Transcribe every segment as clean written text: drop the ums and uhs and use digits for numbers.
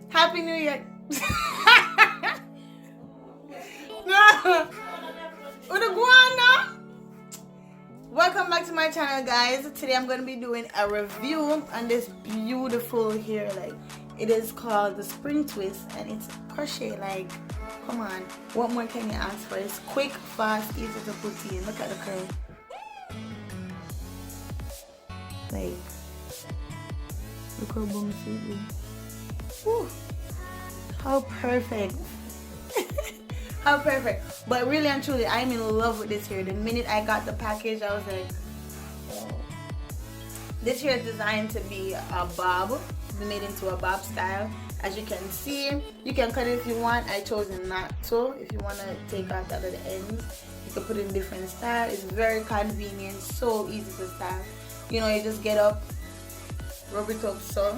Happy New Year. No. Go on now. Welcome back to my channel, guys. Today I'm going to be doing a review on this beautiful hair. Like, it is called the spring twist and it's crochet. Like, come on, what more can you ask for? It's quick, fast, easy to put in. Look at the curl. Like, look how bouncy it is. Woo. How perfect. How perfect. But really and truly, I'm in love with this hair. The minute I got the package, I was like, oh. This hair is designed to be a bob. It's made into a bob style. As you can see, you can cut it if you want. I chose not to. If you want to take out the other ends, you can put it in different style. It's very convenient, so easy to style. You know, you just get up, rub it up so.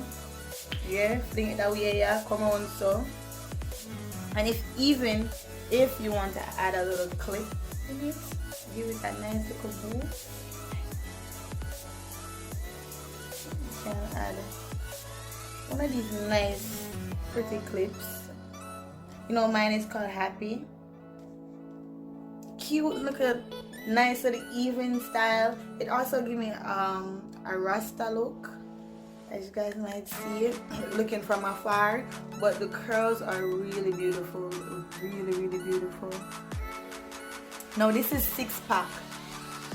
Yeah, fling it that way, yeah, come on so. And if you want to add a little clip in it, give it a nice little boost. You can add one of these nice pretty clips. You know, mine is called Happy. Cute, look at nice little even style. It also gives me a Rasta look, as you guys might see it looking from afar, but the curls are really beautiful, really beautiful. Now this is 6-pack.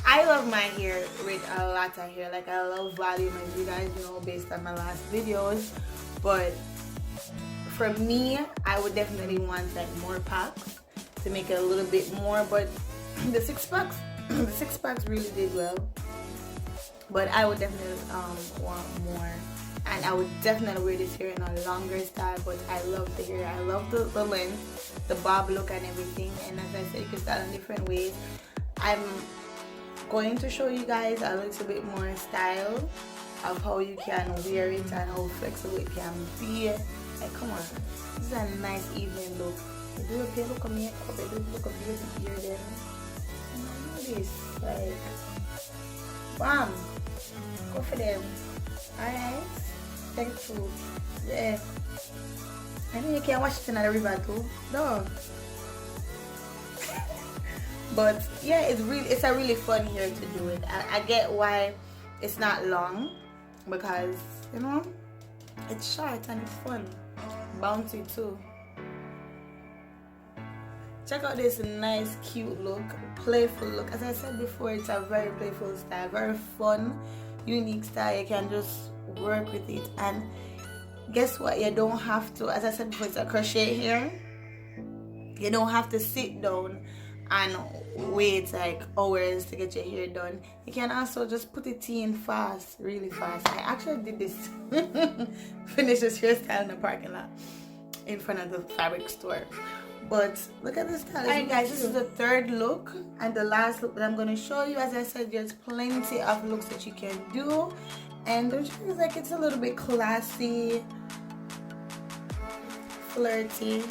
I love my hair with a lot of hair. Like, I love volume, as you guys know based on my last videos, but for me, I would definitely want like more packs to make it a little bit more. But the 6-packs really did well. But I would definitely want more, and I would definitely wear this hair in a longer style. But I love the hair, I love the length, the bob look and everything. And as I said, you can style in different ways. I'm going to show you guys a little bit more style of how you can wear it and how flexible it can be. Like, come on, this is a nice evening look. You do a pale look of makeup, you do look of beauty here then. And this, like, bam, go for them. Alright, thank you. Yeah, I know you can watch it in the river too. No. But yeah, it's a really fun hair to do it. I get why it's not long, because you know it's short and it's fun, bouncy too. Check out this nice, cute look, playful look. As I said before, it's a very playful style, very fun, unique style. You can just work with it, and guess what? You don't have to, as I said before, it's a crochet hair. You don't have to sit down and wait like hours to get your hair done. You can also just put it in fast, really fast. I actually did this, finish this hairstyle in the parking lot in front of the fabric store. But look at this style. Alright guys, this is the third look and the last look that I'm going to show you. As I said, there's plenty of looks that you can do, and there's just like, it's a little bit classy, flirty,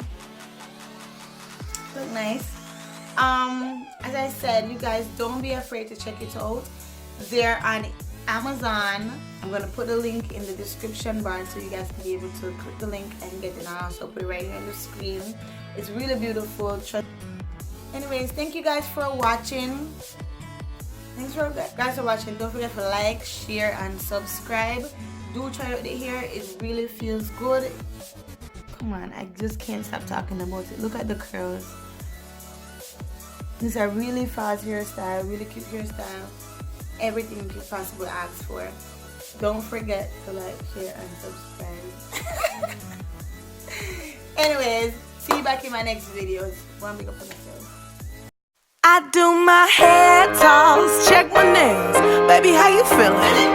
look nice. As I said, you guys don't be afraid to check it out. They're on Amazon. I'm gonna put the link in the description bar so you guys can be able to click the link and get it. I'll also put it right here on the screen. It's really beautiful. Anyways, thank you guys for watching. Thanks for guys for watching. Don't forget to like, share, and subscribe. Do try out the hair. It really feels good. Come on, I just can't stop talking about it. Look at the curls. This is a really fast hairstyle, really cute hairstyle. Everything you could possibly ask for. Don't forget to like, share, and subscribe. Anyways, see you back in my next videos. One big up on myself. I do my hair toss, check my nails. Baby, how you feeling?